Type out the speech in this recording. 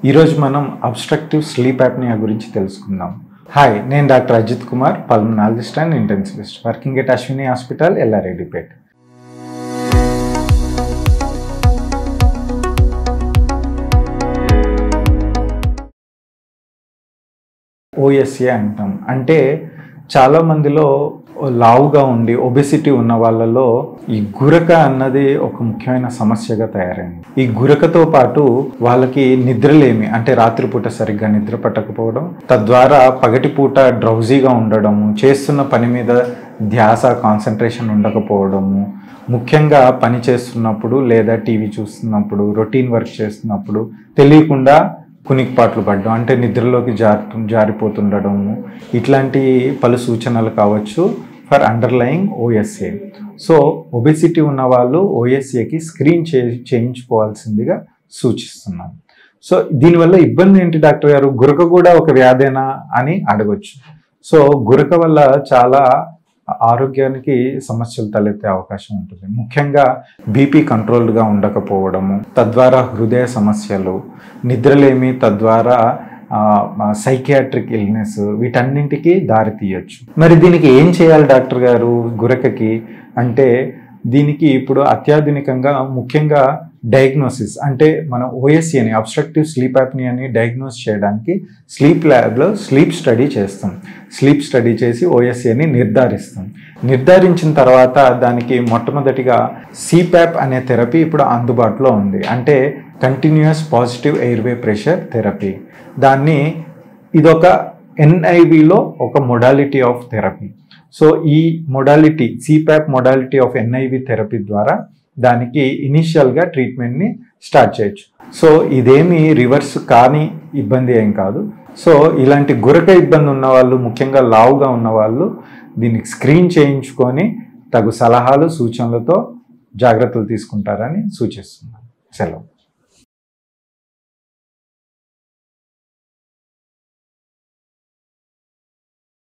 ఈరోజు మనం obstructive sleep apnoea గురించి తెలుసుకుందాం. హాయ్, నేను doctor Ajith Kumar, pulmonologist and intensivist, working at Ashwini hospital, Yellareddypet. OSA అంటాం. అంటే చాలా మందిలో లావుగా ఉండి ఒబెసిటీ ఉన్న వాళ్ళలో ఈ గురక అన్నది ఒక ముఖ్యమైన సమస్యగా తయారైంది. ఈ గురకతో పాటు వాళ్ళకి నిద్రలేమి, అంటే రాత్రిపూట సరిగ్గా నిద్ర పట్టకపోవడం, తద్వారా పగటిపూట డ్రౌజీగా ఉండడము, చేస్తున్న పని మీద ధ్యాస కాన్సన్ట్రేషన్ ఉండకపోవడము, ముఖ్యంగా పని చేస్తున్నప్పుడు లేదా టీవీ చూస్తున్నప్పుడు, రొటీన్ వర్క్ చేస్తున్నప్పుడు తెలియకుండా కునికిపాట్లు పడడం, అంటే నిద్రలోకి జారిపోతుండడము, ఇట్లాంటి పలు సూచనలు కావచ్చు for underlying OSA. So obesity ఉన్న వాళ్ళు ఓఎస్ఏకి స్క్రీన్ చేయించుకోవాల్సిందిగా సూచిస్తున్నాం. సో దీనివల్ల ఇబ్బంది ఏంటి డాక్టర్ గారు, గురక కూడా ఒక వ్యాధేనా అని అడగొచ్చు. సో గురక వల్ల చాలా ఆరోగ్యానికి సమస్యలు తలెత్తే అవకాశం ఉంటుంది. ముఖ్యంగా బీపీ కంట్రోల్డ్గా ఉండకపోవడము, తద్వారా హృదయ సమస్యలు, నిద్రలేమి, తద్వారా సైకియాట్రిక్ ఇల్నెస్, వీటన్నింటికి దారి తీయచ్చు. మరి దీనికి ఏం చేయాలి డాక్టర్ గారు గురకకి అంటే, దీనికి ఇప్పుడు అత్యాధునికంగా ముఖ్యంగా డయాగ్నోసిస్, అంటే మనం ఓఎస్ఏని అబ్స్ట్రక్టివ్ స్లీప్ యాప్నియాని డయాగ్నోస్ చేయడానికి స్లీప్ ల్యాబ్లో స్లీప్ స్టడీ చేస్తాం. స్లీప్ స్టడీ చేసి ఓఎస్ఏని నిర్ధారించిన తర్వాత దానికి మొట్టమొదటిగా సిప్యాప్ అనే థెరపీ ఇప్పుడు అందుబాటులో ఉంది. అంటే continuous positive airway pressure therapy. ఇదొక ఎన్ఐవిలో ఒక మొడాలిటీ ఆఫ్ థెరపీ. సో ఈ modality CPAP modality of NIV therapy ద్వారా దానికి ఇనిషియల్గా ట్రీట్మెంట్ని స్టార్ట్ చేయొచ్చు. సో ఇదేమి రివర్స్ కాని ఇబ్బంది ఏం కాదు. సో ఇలాంటి గురక ఇబ్బంది ఉన్నవాళ్ళు, ముఖ్యంగా లావుగా ఉన్నవాళ్ళు దీనికి స్క్రీన్ చేయించుకొని తగు సలహాలు సూచనలతో జాగ్రత్తలు తీసుకుంటారని సూచిస్తున్నాను. సెలవు.